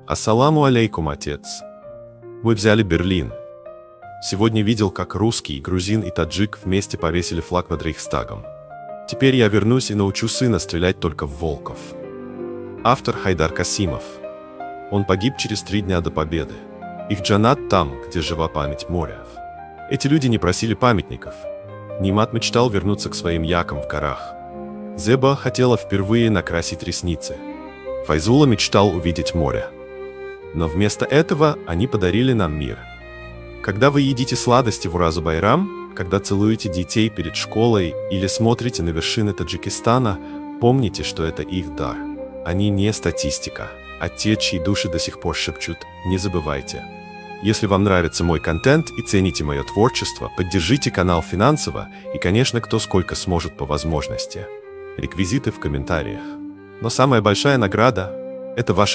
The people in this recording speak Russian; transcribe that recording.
Ассаламу алейкум, отец. Вы взяли Берлин. Сегодня видел, как русский, грузин и таджик вместе повесили флаг над Рейхстагом. Теперь я вернусь и научу сына стрелять только в волков. Автор Хайдар Касимов. Он погиб через 3 дня до победы. Их джанат там, где жива память моря. Эти люди не просили памятников. Нимат мечтал вернуться к своим якам в горах. Зеба хотела впервые накрасить ресницы. Файзула мечтал увидеть море. Но вместо этого они подарили нам мир. Когда вы едите сладости в Уразу-Байрам, когда целуете детей перед школой или смотрите на вершины Таджикистана, помните, что это их дар. Они не статистика, а те, чьи души до сих пор шепчут «не забывайте». Если вам нравится мой контент и цените мое творчество, поддержите канал финансово и, конечно, кто сколько сможет по возможности. Реквизиты в комментариях. Но самая большая награда – это ваши